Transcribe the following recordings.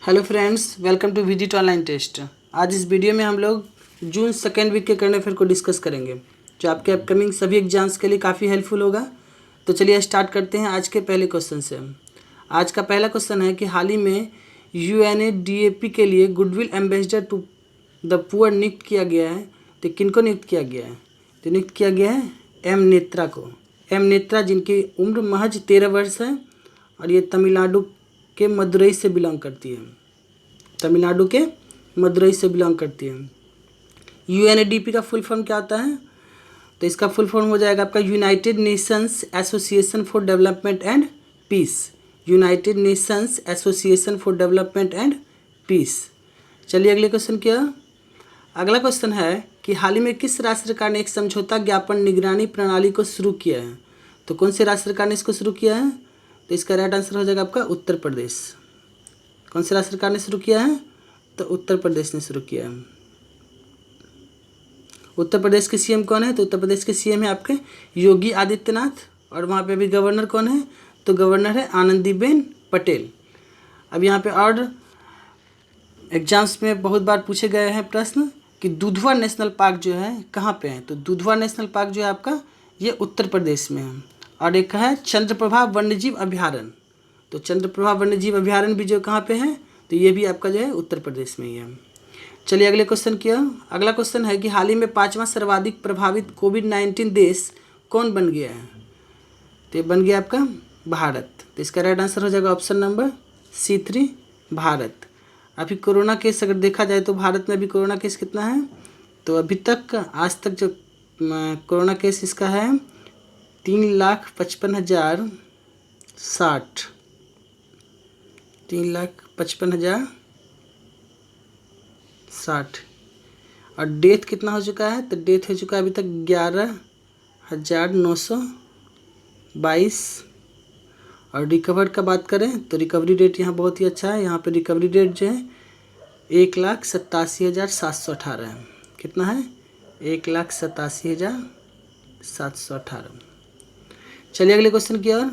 Hello friends, welcome to visit online test. आज इस video में हम लोग जून सेकेंड वीक के करंट अफेयर को डिस्कस करेंगे, जो आपके अपकमिंग सभी एग्जाम्स के लिए काफ़ी हेल्पफुल होगा। तो चलिए स्टार्ट करते हैं आज के पहले क्वेश्चन से। आज का पहला क्वेश्चन है कि हाल ही में UNADP के लिए goodwill ambassador to the poor नियुक्त किया गया है। तो किनको नियुक्त किया गया है? तो नियुक्त किया गया है एम नेत्रा को। एम नेत्रा, जिनकी उम्र महज 13 वर्ष है और ये तमिलनाडु के मदुरई से बिलोंग करती है। तमिलनाडु के मदुरई से बिलोंग करती है। UNADP का फुल फॉर्म क्या होता है? तो इसका फुल फॉर्म हो जाएगा आपका United Nations Association for Development and Peace. United Nations Association for Development and Peace. चलिए अगले क्वेश्चन क्या। अगला क्वेश्चन है कि हाल ही में किस राज्य सरकार ने एक समझौता ज्ञापन निगरानी प्रणाली को शुरू किया है? तो कौन से राज्य सरकार ने इसको शुरू किया है? तो इसका राइट आंसर हो जाएगा आपका उत्तर प्रदेश। कौन से राज्य सरकार ने शुरू किया है? तो उत्तर प्रदेश ने शुरू किया है। उत्तर प्रदेश के सीएम कौन है? तो उत्तर प्रदेश के सीएम है आपके योगी आदित्यनाथ। और वहाँ पे अभी गवर्नर कौन है? तो गवर्नर है आनंदीबेन पटेल। अब यहाँ पे और एग्जाम्स में बहुत बार पूछे गए हैं प्रश्न कि दुधवा नेशनल पार्क जो है कहाँ पे है? तो दुधवा नेशनल पार्क जो है आपका ये उत्तर प्रदेश में है। और एक है चंद्रप्रभा वन्यजीव अभ्यारण्य। तो चंद्रप्रभा वन्यजीव अभ्यारण्य भी जो कहाँ पे है? तो ये भी आपका जो है उत्तर प्रदेश में ही है। चलिए अगले क्वेश्चन किया। अगला क्वेश्चन है कि हाल ही में 5वां सर्वाधिक प्रभावित कोविड-19 देश कौन बन गया है? तो ये बन गया आपका भारत। तो इसका राइट आंसर हो जाएगा ऑप्शन नंबर C3 भारत। अभी कोरोना केस अगर देखा जाए तो भारत में अभी कोरोना केस कितना है? तो अभी तक आज तक जो कोरोना केस इसका है 3,55,060। 3,55,060। और डेथ कितना हो चुका है? तो डेथ हो चुका है अभी तक 11,922। और रिकवर्ड का बात करें तो रिकवरी रेट यहाँ बहुत ही अच्छा है। यहाँ पे रिकवरी रेट जो है 1,87,718 है। कितना है? 1,87,718। चलिए अगले क्वेश्चन की ओर।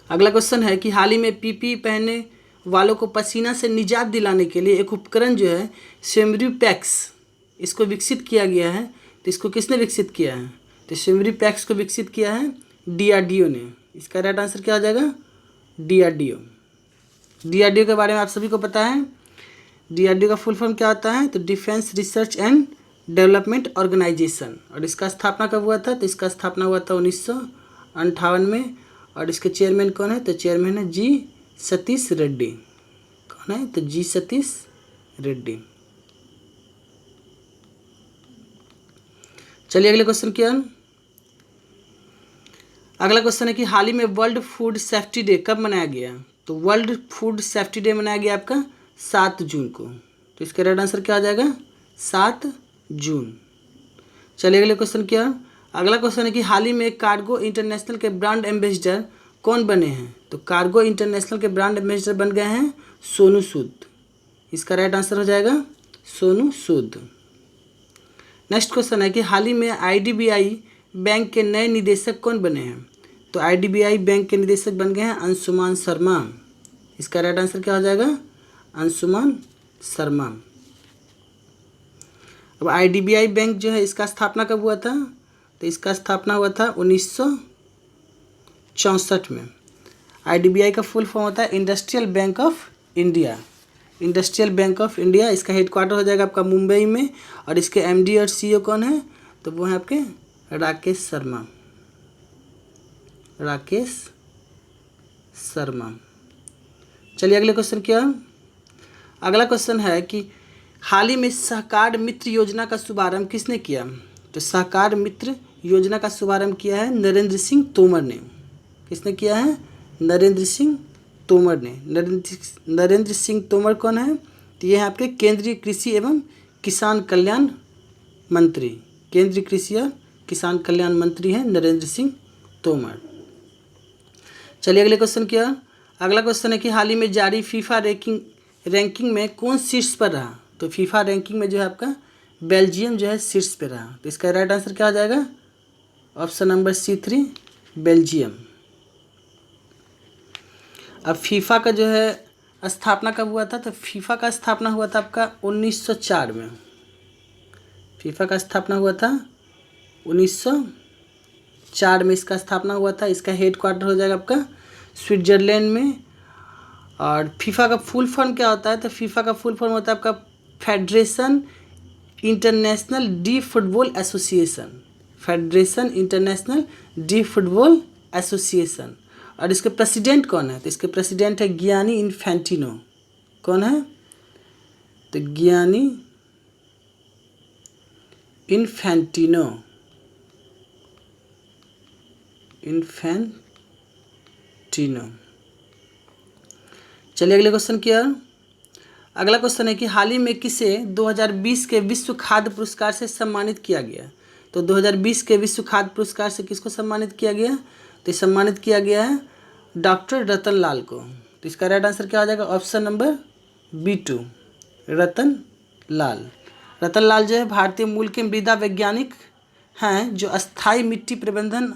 अगला क्वेश्चन है कि हाल ही में PPE पहनने वालों को पसीना से निजात दिलाने के लिए एक उपकरण जो है सेम्ब्रीपैक्स, इसको विकसित किया गया है। तो इसको किसने विकसित किया है? तो सेम्ब्रीपैक्स को विकसित किया है DRDO ने। इसका राइट आंसर क्या हो जाएगा? DRDO। DRDO के बारे में आप सभी को पता है। DRDO का फुल फॉर्म क्या होता है? तो Defence Research and Development Organisation. और इसका स्थापना कब हुआ था? तो इसका स्थापना हुआ था 1958 में। और इसके चेयरमैन कौन है? तो चेयरमैन है G सतीश रेड्डी। कौन है? तो G सतीश रेड्डी। चलिए अगले क्वेश्चन की ओर। अगला क्वेश्चन है कि हाल ही में वर्ल्ड फूड सेफ्टी डे कब मनाया गया? तो वर्ल्ड फूड सेफ्टी डे मनाया गया आपका 7 जून को। तो इसका राइट आंसर क्या आ जाएगा? 7 जून। चलिए अगले क्वेश्चन की ओर। अगला क्वेश्चन है कि हाल ही में कार्गो इंटरनेशनल के ब्रांड एम्बेसडर कौन बने हैं? तो कार्गो इंटरनेशनल के ब्रांड एम्बेसडर बन गए हैं सोनू सूद। इसका राइट आंसर हो जाएगा सोनू सूद। नेक्स्ट क्वेश्चन है कि हाल ही में IDBI बैंक के नए निदेशक कौन बने हैं? तो IDBI बैंक के निदेशक बन गए हैं अंशुमान शर्मा। इसका राइट आंसर क्या हो जाएगा? अंशुमान शर्मा। अब IDBI बैंक जो है इसका स्थापना कब हुआ था? तो इसका स्थापना हुआ था 1964 में। IDBI का फुल फॉर्म होता है industrial bank of India. Industrial bank of India. इसका हेडक्वार्टर हो जाएगा आपका मुंबई में। और इसके MD और CEO कौन है? तो वो है आपके राकेश शर्मा। राकेश शर्मा। चलिए अगले क्वेश्चन क्या। अगला क्वेश्चन है कि हाल ही में सहकार मित्र योजना का शुभारंभ किसने किया? तो सहकार मित्र योजना का शुभारंभ किया है नरेंद्र सिंह तोमर ने। किसने किया है? नरेंद्र सिंह तोमर ने। नरेंद्र सिंह तोमर कौन है? तो ये है आपके केंद्रीय कृषि एवं किसान कल्याण मंत्री। केंद्रीय कृषि और किसान कल्याण मंत्री हैं नरेंद्र सिंह तोमर। चलिए अगले क्वेश्चन की ओर। अगला क्वेश्चन है कि हाल ही में जारी फीफा रैंकिंग में कौन शीर्ष पर रहा? तो फीफा रैंकिंग में जो है आपका बेल्जियम जो है शीर्ष पर रहा। तो इसका राइट आंसर क्या हो जाएगा? Option number C3 Belgium. अब फीफा का जो है स्थापना कब हुआ था, तो फीफा का स्थापना हुआ था आपका 1904 में। फीफा का स्थापना हुआ था 1904 में, इसका स्थापना हुआ था। इसका हेड क्वार्टर हो जाएगा आपका स्विट्जरलैंड में। और फीफा का फुल फॉर्म क्या होता है, तो फीफा का फुल फॉर्म होता है आपका federation international D football association. Federation international D football association. और इसके प्रेसिडेंट कौन है, तो इसके प्रेसिडेंट है गियानी इन्फेंटिनो। कौन है, तो गियानी इन्फेंटिनो। चलिए अगले क्वेश्चन की ओर। अगला क्वेश्चन है कि हाल ही में किसे 2020 के विश्व खाद्य पुरस्कार से सम्मानित किया गया। तो 2020 के विश्व खाद्य पुरस्कार से किसको सम्मानित किया गया, तो सम्मानित किया गया है डॉक्टर रतन लाल को। तो इसका राइट आंसर क्या हो जाएगा, ऑप्शन नंबर B2 रतन लाल। रतन लाल जो है भारतीय मूल के मृदा वैज्ञानिक हैं जो अस्थायी मिट्टी प्रबंधन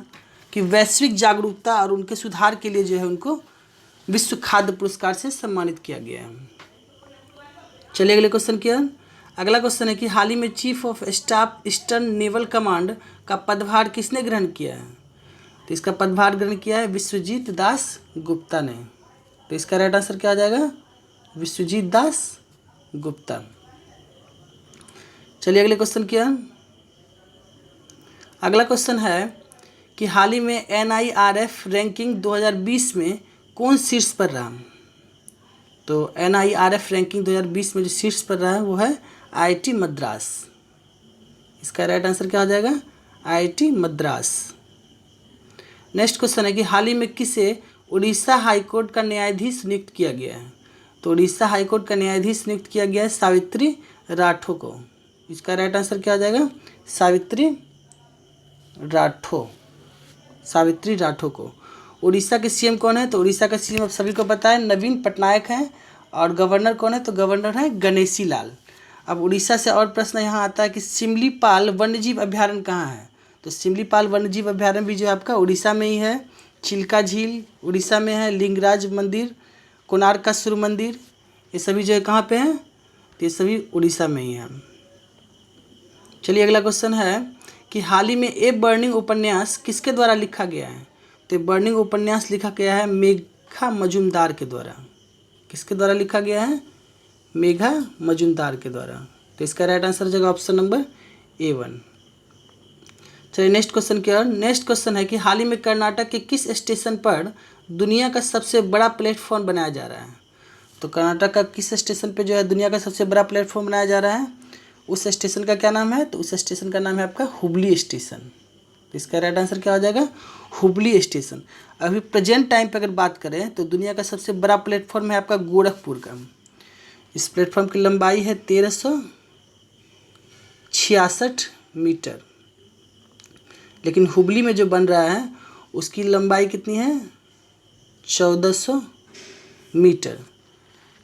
की वैश्विक जागरूकता और उनके सुधार के लिए जो है उनको विश्व खाद्य पुरस्कार से सम्मानित किया गया है। चलिए अगले क्वेश्चन की ओर। अगला क्वेश्चन है कि हाल ही में chief of staff eastern naval command का पदभार किसने ग्रहण किया है, तो इसका पदभार ग्रहण किया है विश्वजीत दास गुप्ता ने। तो इसका राइट आंसर क्या आ जाएगा, विश्वजीत दास गुप्ता। चलिए अगले क्वेश्चन की ओर। अगला क्वेश्चन है कि हाल ही में NIRF रैंकिंग 2020 में कौन शीर्ष पर रहा। तो NIRF रैंकिंग 2020 में जो शीर्ष पर रहा है वो है IIT मद्रास। इसका राइट आंसर क्या हो जाएगा, IIT मद्रास। नेक्स्ट क्वेश्चन है कि हाल ही में किसे उड़ीसा हाईकोर्ट का न्यायाधीश नियुक्त किया गया है। तो उड़ीसा हाईकोर्ट का न्यायाधीश नियुक्त किया गया है सावित्री राठौर को। इसका राइट आंसर क्या हो जाएगा, सावित्री राठौर को। उड़ीसा के CM कौन है, तो उड़ीसा का CM आप सभी को पता है नवीन पटनायक हैं। और गवर्नर कौन है, तो गवर्नर है गणेशी लाल। अब उड़ीसा से और प्रश्न यहाँ आता है कि सिमलीपाल वन्यजीव अभ्यारण्य कहाँ है। तो सिमलीपाल वन्यजीव अभ्यारण्य भी जो है आपका उड़ीसा में ही है। चिल्का झील उड़ीसा में है, लिंगराज मंदिर, कोणार्क का सूर्य मंदिर, ये सभी जो है कहाँ पे हैं, तो ये सभी उड़ीसा में ही हैं। चलिए अगला क्वेश्चन है कि हाल ही में ए बर्निंग उपन्यास किसके द्वारा लिखा गया है। तो बर्निंग उपन्यास लिखा गया है मेघा मजुमदार के द्वारा। किसके द्वारा लिखा गया है, मेघा मजुमदार के द्वारा। तो इसका राइट आंसर हो जाएगा ऑप्शन नंबर A1। चलिए नेक्स्ट क्वेश्चन की ओर। नेक्स्ट क्वेश्चन है कि हाल ही में कर्नाटक के किस स्टेशन पर दुनिया का सबसे बड़ा प्लेटफॉर्म बनाया जा रहा है। तो कर्नाटक का किस स्टेशन पर जो है दुनिया का सबसे बड़ा प्लेटफॉर्म बनाया जा रहा है, उस स्टेशन का क्या नाम है, तो उस स्टेशन का नाम है आपका हुबली स्टेशन। तो इसका राइट आंसर क्या हो जाएगा, हुबली स्टेशन। अभी प्रेजेंट टाइम पे अगर बात करें तो दुनिया का सबसे बड़ा प्लेटफॉर्म है आपका गोरखपुर का। इस प्लेटफॉर्म की लंबाई है 1366 मीटर। लेकिन हुबली में जो बन रहा है उसकी लंबाई कितनी है, 1400 मीटर।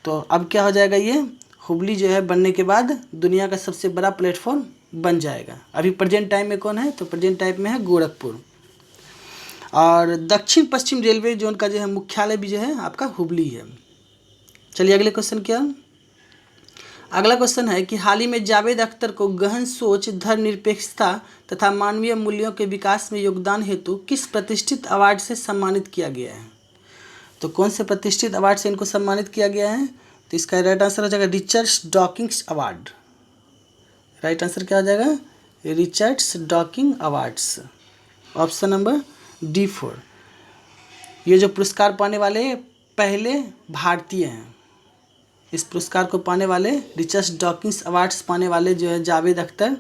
तो अब क्या हो जाएगा, ये हुबली जो है बनने के बाद दुनिया का सबसे बड़ा प्लेटफॉर्म बन जाएगा। अभी प्रेजेंट टाइम में कौन है, तो प्रेजेंट टाइम में है गोरखपुर। और दक्षिण पश्चिम रेलवे जोन का जो है मुख्यालय भी जो है आपका हुबली है। चलिए अगले क्वेश्चन क्या। अगला क्वेश्चन है कि हाल ही में जावेद अख्तर को गहन सोच, धर्मनिरपेक्षता तथा मानवीय मूल्यों के विकास में योगदान हेतु किस प्रतिष्ठित अवार्ड से सम्मानित किया गया है। तो कौन से प्रतिष्ठित अवार्ड से इनको सम्मानित किया गया है, तो इसका राइट आंसर हो जाएगा Richard Dawkins award. Right answer क्या हो जाएगा, Richard docking awards, option number D4। ये जो पुरस्कार पाने वाले पहले भारतीय हैं। इस पुरस्कार को पाने वाले, रिचर्ड डॉकिंस अवार्ड्स पाने वाले जो है जावेद अख्तर,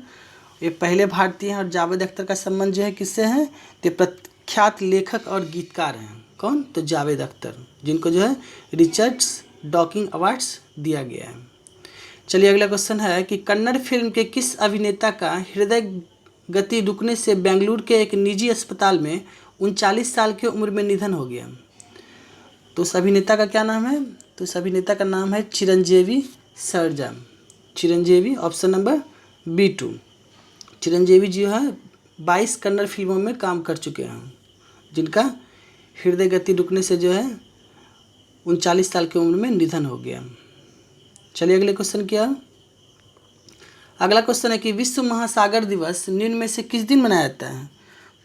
ये पहले भारतीय हैं। और जावेद अख्तर का संबंध जो है किससे है, तो प्रख्यात लेखक और गीतकार हैं। कौन, तो जावेद अख्तर, जिनको जो है रिचर्ड डॉकिंग अवार्ड्स दिया गया है। चलिए अगला क्वेश्चन है कि कन्नड़ फिल्म के किस अभिनेता का हृदय गति रुकने से बेंगलुरु के एक निजी अस्पताल में 39 साल की उम्र में निधन हो गया। तो उस अभिनेता का क्या नाम है, तो उस अभिनेता का नाम है Chiranjeevi Sarja. Chiranjeevi, option number B2। Chiranjeevi ji है 22 कन्नड़ फिल्मों में काम कर चुके हैं, जिनका हृदय गति रुकने से जो है 39 साल की उम्र में निधन हो गया। चलिए अगले क्वेश्चन क्या। अगला क्वेश्चन है कि विश्व महासागर दिवस निम्न में से किस दिन मनाया जाता है।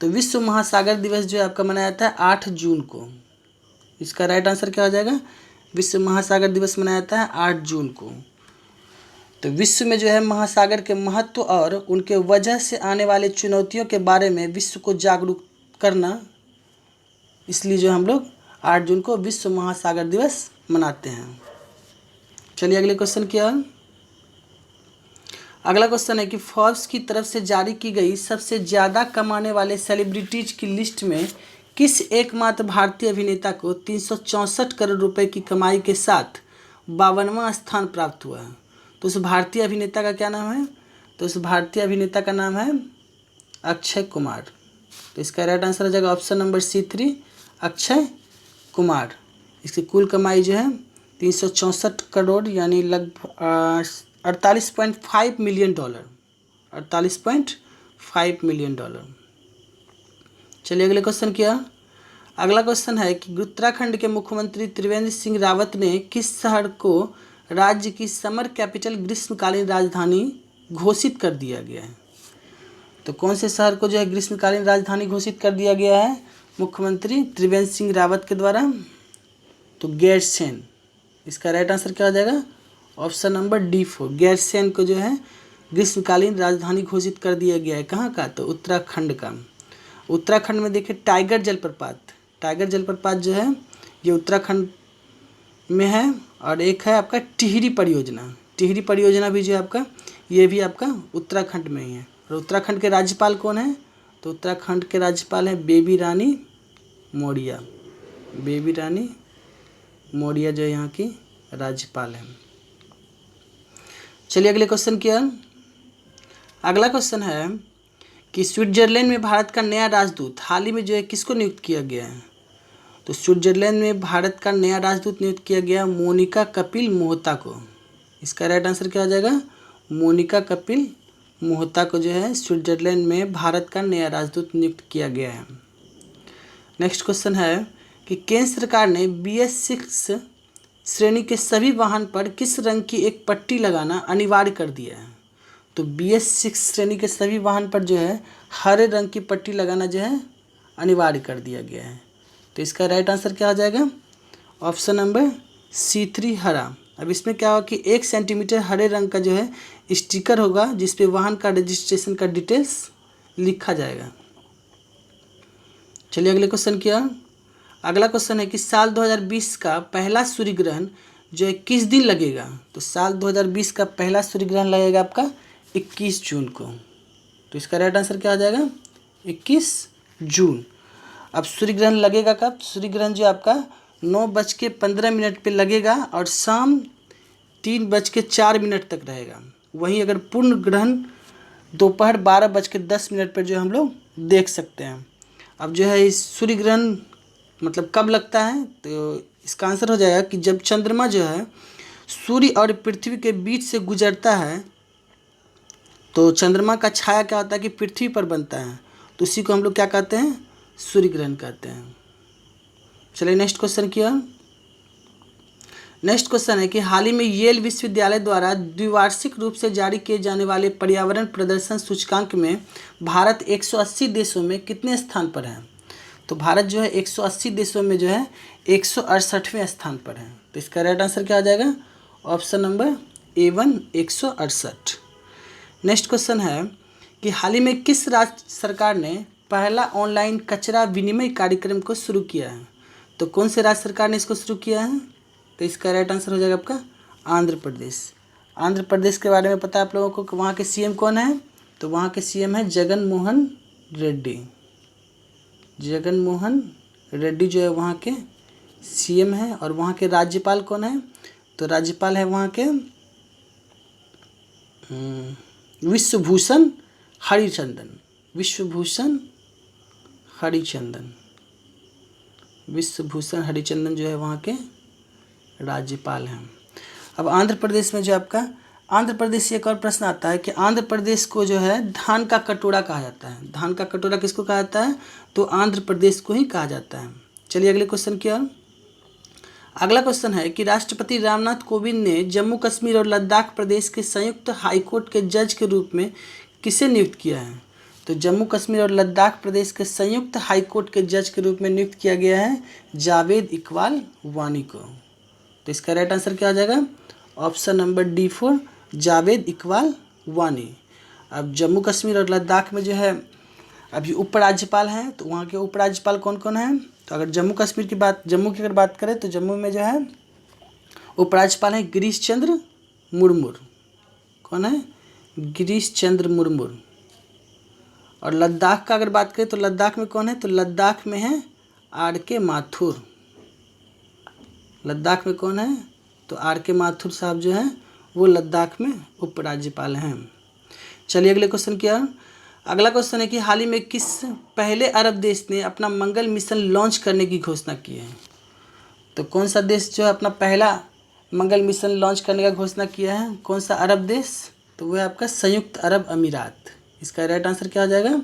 तो विश्व महासागर दिवस जो है आपका मनाया जाता है 8 जून को। इसका राइट आंसर क्या हो जाएगा, विश्व महासागर दिवस मनाया जाता है 8 जून को। तो विश्व में जो है महासागर के महत्व और उनके वजह से आने वाले चुनौतियों के बारे में विश्व को जागरूक करना, इसलिए जो हम लोग 8 जून को विश्व महासागर दिवस मनाते हैं। चलिए अगले क्वेश्चन क्या। अगला क्वेश्चन है कि फोर्ब्स की तरफ से जारी की गई सबसे ज़्यादा कमाने वाले सेलिब्रिटीज की लिस्ट में किस एकमात्र भारतीय अभिनेता को 364 करोड़ रुपए की कमाई के साथ 52वां स्थान प्राप्त हुआ है। तो उस भारतीय अभिनेता का क्या नाम है, तो उस भारतीय अभिनेता का नाम है अक्षय कुमार। तो इसका राइट आंसर हो जाएगा option number C3 Akshay Kumar. इसकी कुल कमाई जो है 364 करोड़ यानी लगभग 48.5 मिलियन डॉलर, 48.5 मिलियन डॉलर। चलिए अगले क्वेश्चन क्या। अगला क्वेश्चन है कि उत्तराखंड के मुख्यमंत्री त्रिवेंद्र सिंह रावत ने किस शहर को राज्य की समर कैपिटल ग्रीष्मकालीन राजधानी घोषित कर दिया गया है। तो कौन से शहर को जो है ग्रीष्मकालीन राजधानी घोषित कर दिया गया है मुख्यमंत्री त्रिवेंद्र सिंह रावत के द्वारा। तो गैरसैंण। इसका राइट आंसर क्या हो जाएगा, ऑप्शन नंबर D4 गैरसैंण को जो है ग्रीष्मकालीन राजधानी घोषित कर दिया गया है। कहाँ का, तो उत्तराखंड का। उत्तराखंड में देखिए टाइगर जलप्रपात जो है ये उत्तराखंड में है, और एक है आपका टिहरी परियोजना भी जो है आपका, ये भी आपका उत्तराखंड में ही है। और उत्तराखंड के राज्यपाल कौन है, तो उत्तराखंड के राज्यपाल हैं बेबी रानी मौर्य जो यहाँ की राज्यपाल है। चलिए अगले क्वेश्चन क्या। अगला क्वेश्चन है कि स्विट्जरलैंड में भारत का नया राजदूत हाल ही में जो है किसको नियुक्त किया गया है। तो स्विट्जरलैंड में भारत का नया राजदूत नियुक्त किया गया मोनिका कपिल मोहता को। इसका राइट आंसर क्या हो जाएगा, मोनिका कपिल मोहता को जो है स्विट्जरलैंड में भारत का नया राजदूत नियुक्त किया गया है। नेक्स्ट क्वेश्चन है कि केंद्र सरकार ने BS6 श्रेणी के सभी वाहन पर किस रंग की एक पट्टी लगाना अनिवार्य कर दिया है। तो BS6 श्रेणी के सभी वाहन पर जो है हरे रंग की पट्टी लगाना जो है अनिवार्य कर दिया गया है। तो इसका राइट आंसर क्या हो जाएगा, ऑप्शन नंबर C3 हरा। अब इसमें क्या होगा कि 1 सेंटीमीटर हरे रंग का जो है स्टिकर होगा जिस पे वाहन का रजिस्ट्रेशन का डिटेल्स लिखा जाएगा। चलिए अगले क्वेश्चन क्या। अगला क्वेश्चन है कि साल 2020 का पहला सूर्य ग्रहण जो है किस दिन लगेगा। तो साल 2020 का पहला सूर्य ग्रहण लगेगा आपका 21 जून को। तो इसका राइट आंसर क्या हो जाएगा, 21 जून। अब सूर्य ग्रहण लगेगा कब, सूर्य ग्रहण जो आपका 9:15 पे लगेगा और शाम 3:04 तक रहेगा। वहीं अगर पूर्ण ग्रहण दोपहर 12:10 पर जो हम लोग देख सकते हैं। अब जो है इस सूर्य ग्रहण मतलब कब लगता है, तो इसका आंसर हो जाएगा कि जब चंद्रमा जो है सूर्य और पृथ्वी के बीच से गुजरता है तो चंद्रमा का छाया क्या होता है कि पृथ्वी पर बनता है, तो उसी को हम लोग क्या कहते हैं, सूर्य ग्रहण कहते हैं। चलिए नेक्स्ट क्वेश्चन किया। नेक्स्ट क्वेश्चन है कि हाल ही में येल विश्वविद्यालय द्वारा द्विवार्षिक रूप से जारी किए जाने वाले पर्यावरण प्रदर्शन सूचकांक में भारत 180 देशों में कितने स्थान पर है। तो भारत जो है 180 देशों में जो है 168वें स्थान पर है। तो इसका राइट आंसर क्या आ जाएगा, option number A1 168। Next question है कि हाल ही में किस राज्य सरकार ने पहला ऑनलाइन कचरा विनिमय कार्यक्रम को शुरू किया है। तो कौन से राज्य सरकार ने इसको शुरू किया है, तो इसका राइट आंसर हो जाएगा आपका आंध्र प्रदेश। आंध्र प्रदेश के बारे में पता है आप लोगों को कि वहाँ के CM कौन है, तो वहाँ के CM है जगन मोहन रेड्डी जो है वहाँ के CM है। और वहाँ के राज्यपाल कौन है, तो राज्यपाल है वहाँ के विश्वभूषण हरिचंदन जो है वहाँ के राज्यपाल हैं। अब आंध्र प्रदेश में जो आपका आंध्र प्रदेश से एक और प्रश्न आता है कि आंध्र प्रदेश को जो है धान का कटोरा कहा जाता है। धान का कटोरा किसको कहा जाता है, तो आंध्र प्रदेश को ही कहा जाता है। चलिए अगले क्वेश्चन की ओर। अगला क्वेश्चन है कि राष्ट्रपति रामनाथ कोविंद ने जम्मू कश्मीर और लद्दाख प्रदेश के संयुक्त हाईकोर्ट के जज के रूप में किसे नियुक्त किया है? तो जम्मू कश्मीर और लद्दाख प्रदेश के संयुक्त हाईकोर्ट के जज के रूप में नियुक्त किया गया है जावेद इकबाल वानी को। तो इसका राइट आंसर क्या आ जाएगा? Option number D 4 Javed Iqbal वानी। अब जम्मू कश्मीर और लद्दाख में जो है अभी उपराज्यपाल हैं, तो वहाँ के उपराज्यपाल कौन कौन हैं? तो अगर जम्मू की अगर बात करें तो जम्मू में जो है उपराज्यपाल हैं गिरीश चंद्र मुर्मू। कौन है? गिरीश चंद्र मुर्मू। और लद्दाख का अगर बात करें तो लद्दाख में कौन है? तो लद्दाख में है आर.के. माथुर। लद्दाख में कौन है? तो आर.के. माथुर साहब जो हैं वो लद्दाख में उपराज्यपाल हैं। चलिए अगले क्वेश्चन क्या? अगला क्वेश्चन है कि हाल ही में किस पहले अरब देश ने अपना मंगल मिशन लॉन्च करने की घोषणा की है? तो कौन सा देश जो है अपना पहला मंगल मिशन लॉन्च करने का घोषणा किया है? कौन सा अरब देश? तो वो है आपका संयुक्त अरब अमीरात। इसका राइट आंसर क्या आ जाएगा?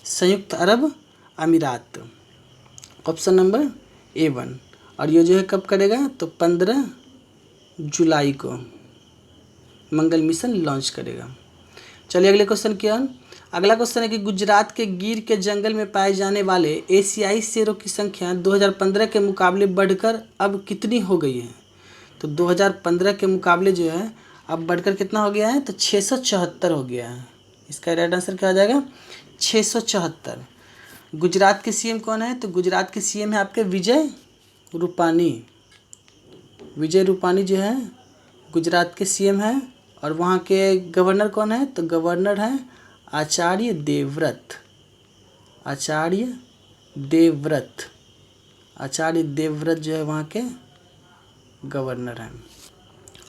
संयुक्त अरब अमीरात। Option number A1। और ये जो है कब करेगा? तो 15 जुलाई को मंगल मिशन लॉन्च करेगा। चलिए अगले क्वेश्चन क्या? अगला क्वेश्चन है कि गुजरात के गिर के जंगल में पाए जाने वाले एशियाई शेरों की संख्या 2015 के मुकाबले बढ़कर अब कितनी हो गई है? तो 2015 के मुकाबले जो है अब बढ़कर कितना हो गया है? तो 674 हो गया है। इसका राइट आंसर क्या आ जाएगा? 674। गुजरात के सीएम कौन है? तो गुजरात के सीएम है आपके विजय रूपानी। विजय रूपानी जो है गुजरात के सीएम है। और वहाँ के गवर्नर कौन है? तो गवर्नर है आचार्य देवव्रत। आचार्य देवव्रत। आचार्य देवव्रत जो है वहाँ के गवर्नर हैं।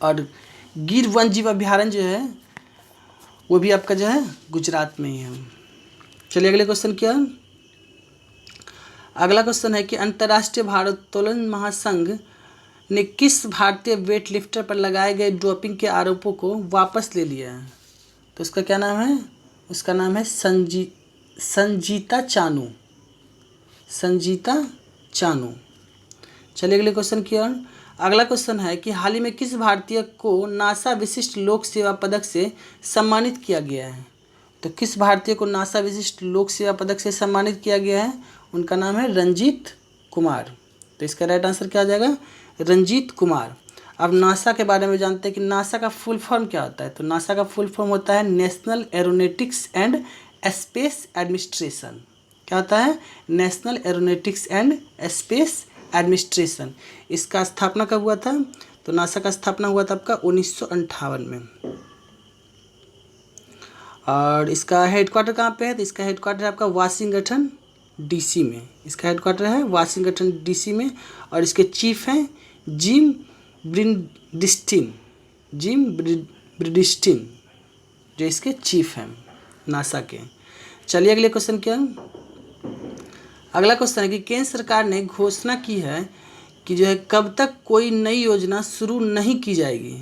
और गिर वन जीव अभ्यारण्य जो है वो भी आपका जो है गुजरात में ही है। चलिए अगले क्वेश्चन क्या? अगला क्वेश्चन है कि अंतर्राष्ट्रीय भारोत्तोलन महासंघ ने किस भारतीय वेट लिफ्टर पर लगाए गए डोपिंग के आरोपों को वापस ले लिया है? तो उसका क्या नाम है? उसका नाम है संजीता चानू। संजीता चानू। चलिए अगले क्वेश्चन की ओर। अगला क्वेश्चन है कि हाल ही में किस भारतीय को नासा विशिष्ट लोक सेवा पदक से सम्मानित किया गया है? तो किस भारतीय को नासा विशिष्ट लोक सेवा पदक से सम्मानित किया गया है? उनका नाम है रंजीत कुमार। तो इसका राइट आंसर क्या आ जाएगा? रंजीत कुमार। अब नासा के बारे में जानते हैं कि नासा का फुल फॉर्म क्या होता है? तो नासा का फुल फॉर्म होता है national aeronautics and space administration. क्या होता है? National aeronautics and space administration. इसका स्थापना कब हुआ था? तो नासा का स्थापना हुआ था आपका 1958 में। और इसका हेडक्वार्टर कहाँ पे है? तो इसका हेडक्वार्टर है आपका वाशिंगटन डीसी में। इसका हेडक्वार्टर है वाशिंगटन डीसी में। और इसके चीफ हैं जिम ब्रिडस्टिन। जिम ब्रिडस्टिन जो इसके चीफ हैं नासा के। चलिए अगले क्वेश्चन क्या? अगला क्वेश्चन है कि केंद्र सरकार ने घोषणा की है कि जो है कब तक कोई नई योजना शुरू नहीं की जाएगी।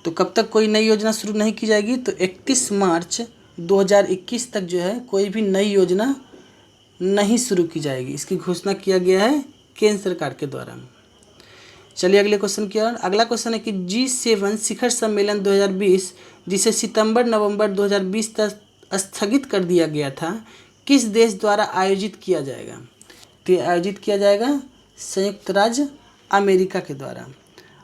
तो कब तक कोई नई योजना शुरू नहीं की जाएगी? तो 31 मार्च 2021 तक जो है कोई भी नई योजना नहीं शुरू की जाएगी। इसकी घोषणा किया गया है केंद्र सरकार के द्वारा। चलिए अगले क्वेश्चन की ओर। अगला क्वेश्चन है कि G7 शिखर सम्मेलन 2020 जिसे सितंबर नवंबर 2020 तक स्थगित कर दिया गया था किस देश द्वारा आयोजित किया जाएगा? तो ये आयोजित किया जाएगा संयुक्त राज्य अमेरिका के द्वारा।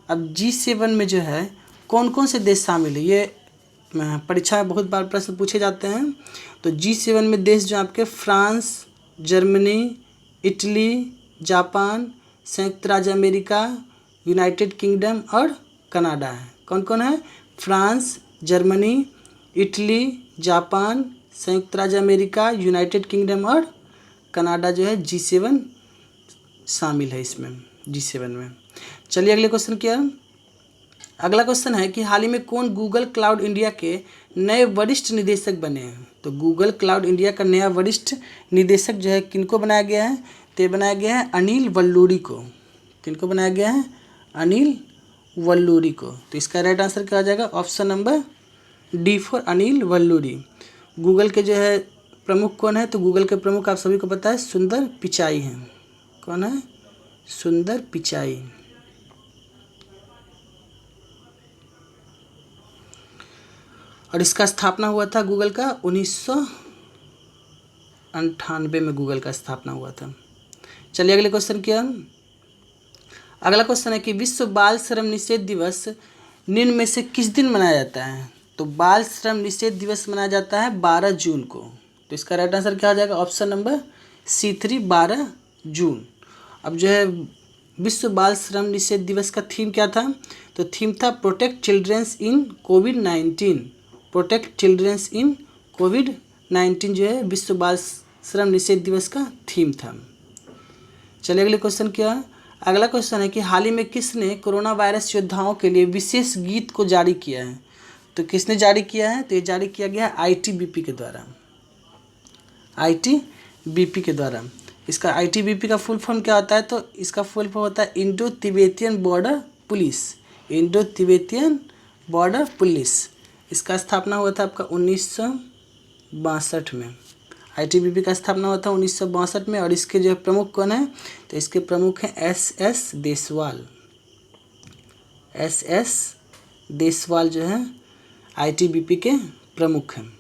अब G7 में जो है कौन कौन से देश शामिल है? ये परीक्षा में बहुत बार प्रश्न पूछे जाते हैं। तो G7 में देश जो आपके फ्रांस, जर्मनी, इटली, जापान, संयुक्त राज्य अमेरिका, यूनाइटेड किंगडम और कनाडा है। कौन कौन है? फ्रांस, जर्मनी, इटली, जापान, संयुक्त राज्य अमेरिका, यूनाइटेड किंगडम और कनाडा जो है G7 शामिल है इसमें G7 में। चलिए अगले क्वेश्चन क्या? अगला क्वेश्चन है कि हाल ही में कौन गूगल क्लाउड इंडिया के नए वरिष्ठ निदेशक बने हैं? तो गूगल क्लाउड इंडिया का नया वरिष्ठ निदेशक जो है किनको बनाया गया है? तो बनाया गया है अनिल वल्लूरी को। किनको बनाया गया है? अनिल वल्लूरी को। तो इसका राइट आंसर क्या आ जाएगा? Option number D for Anil Valluri. Google के जो है प्रमुख कौन है? तो गूगल के प्रमुख आप सभी को पता है सुंदर पिचाई हैं। कौन है? सुंदर पिचाई। और इसका स्थापना हुआ था गूगल का 1998 में गूगल का स्थापना हुआ था। चलिए अगले क्वेश्चन क्या, अगला क्वेश्चन है कि विश्व बाल श्रम निषेध दिवस निम्न में से किस दिन मनाया जाता है। तो बाल श्रम निषेध दिवस मनाया जाता है 12 जून को। तो इसका राइट आंसर क्या हो जाएगा, ऑप्शन नंबर C3 12 जून। अब जो है विश्व बाल श्रम निषेध दिवस का थीम क्या था, तो थीम था प्रोटेक्ट चिल्ड्रंस इन कोविड-19। प्रोटेक्ट चिल्ड्रंस इन कोविड-19 जो है विश्व बाल श्रम निषेध दिवस का थीम था। चलिए अगले क्वेश्चन क्या, अगला क्वेश्चन है कि हाल ही में किसने कोरोना वायरस योद्धाओं के लिए विशेष गीत को जारी किया है। तो किसने जारी किया है, तो ये जारी किया गया है ITBP के द्वारा। ITBP के द्वारा। इसका ITBP का फुल फॉर्म क्या होता है, तो इसका फुल फॉर्म होता है Indo Tibetan border police. Indo Tibetan border police. इसका स्थापना हुआ था आपका 1962 में। ITBP का स्थापना हुआ था 1962 में। और इसके जो प्रमुख कौन है, तो इसके प्रमुख हैं SS देसवाल। SS देसवाल जो है ITBP के प्रमुख हैं।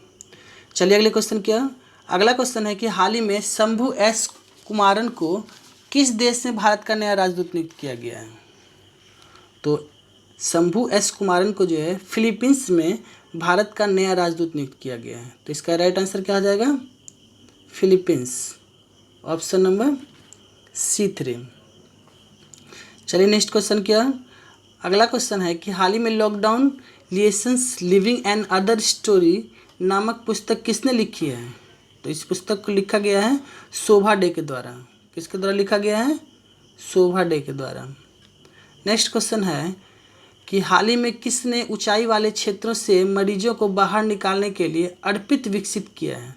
चलिए अगले क्वेश्चन क्या, अगला क्वेश्चन है कि हाल ही में शंभू S कुमारन को किस देश में भारत का नया राजदूत नियुक्त किया गया है। तो शंभू S कुमारन को जो है फिलीपींस में भारत का नया राजदूत नियुक्त किया गया है। तो इसका राइट आंसर क्या हो जाएगा, फिलीपींस, ऑप्शन नंबर C3। चलिए नेक्स्ट क्वेश्चन क्या, अगला क्वेश्चन है कि हाल ही में lockdown liaisons living and other story नामक पुस्तक किसने लिखी है। तो इस पुस्तक को लिखा गया है शोभा डे के द्वारा। किसके द्वारा लिखा गया है, शोभा डे के द्वारा। नेक्स्ट क्वेश्चन है कि हाल ही में किसने ऊंचाई वाले क्षेत्रों से मरीजों को बाहर निकालने के लिए अर्पित विकसित किया है।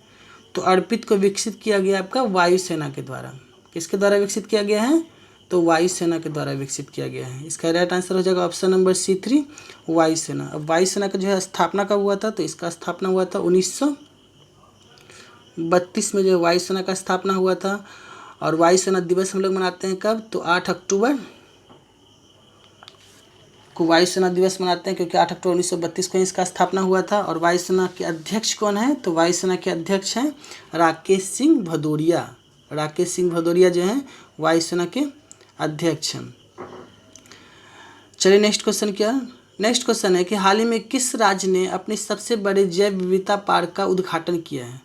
तो अर्पित को विकसित किया गया आपका वायुसेना के द्वारा। किसके द्वारा विकसित किया गया है, तो वायुसेना के द्वारा विकसित किया गया है। इसका राइट आंसर हो जाएगा ऑप्शन नंबर C3 वायुसेना। अब वायुसेना का जो है स्थापना कब हुआ था, तो इसका स्थापना हुआ था 1932 में जो वायुसेना का स्थापना हुआ था। और वायुसेना दिवस हम लोग मनाते हैं कब, तो 8 अक्टूबर को वायुसेना दिवस मनाते हैं, क्योंकि 8 अक्टूबर 1932 को इसका स्थापना हुआ था। और वायुसेना के अध्यक्ष कौन है, तो वायुसेना के अध्यक्ष हैं राकेश सिंह भदौरिया। राकेश सिंह भदौरिया जो हैं वायुसेना के अध्यक्ष हैं। चलिए नेक्स्ट क्वेश्चन क्या, नेक्स्ट क्वेश्चन है कि हाल ही में किस राज्य ने अपने सबसे बड़े जैव विविधता पार्क का उद्घाटन किया है।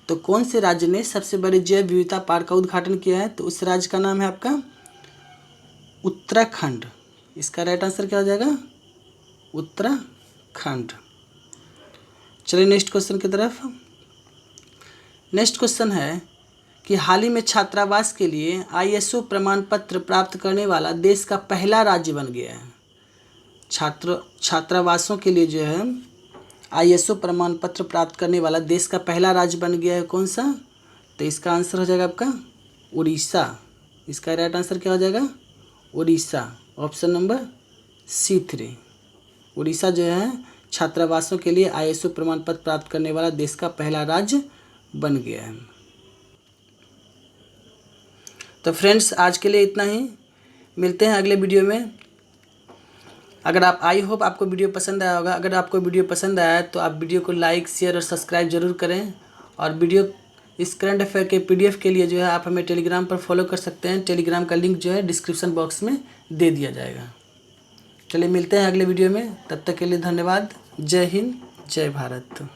तो कौन से राज्य ने सबसे बड़े जैव विविधता पार्क का उद्घाटन किया है, तो उस राज्य का नाम है आपका उत्तराखंड। इसका राइट आंसर क्या हो जाएगा, उत्तराखंड। चलिए नेक्स्ट क्वेश्चन की तरफ। नेक्स्ट क्वेश्चन है कि हाल ही में छात्रावास के लिए ISO प्रमाण पत्र प्राप्त करने वाला देश का पहला राज्य बन गया है। छात्रावासों के लिए जो है ISO प्रमाण पत्र प्राप्त करने वाला देश का पहला राज्य बन गया है कौन सा, तो इसका आंसर हो जाएगा आपका उड़ीसा। इसका राइट आंसर क्या हो जाएगा, Orissa, option number C3। Orissa जो है छात्रावासों के लिए ISO प्रमाण पत्र प्राप्त करने वाला देश का पहला राज्य बन गया है। तो फ्रेंड्स आज के लिए इतना ही, मिलते हैं अगले वीडियो में। अगर आप आई होप आपको वीडियो पसंद आया होगा। अगर आपको वीडियो पसंद आया है तो आप वीडियो को लाइक शेयर और सब्सक्राइब जरूर करें। और वीडियो इस करंट अफेयर के PDF के लिए जो है आप हमें टेलीग्राम पर फॉलो कर सकते हैं। टेलीग्राम का लिंक जो है डिस्क्रिप्शन बॉक्स में दे दिया जाएगा। चलिए मिलते हैं अगले वीडियो में, तब तक के लिए धन्यवाद। जय हिंद, जय भारत।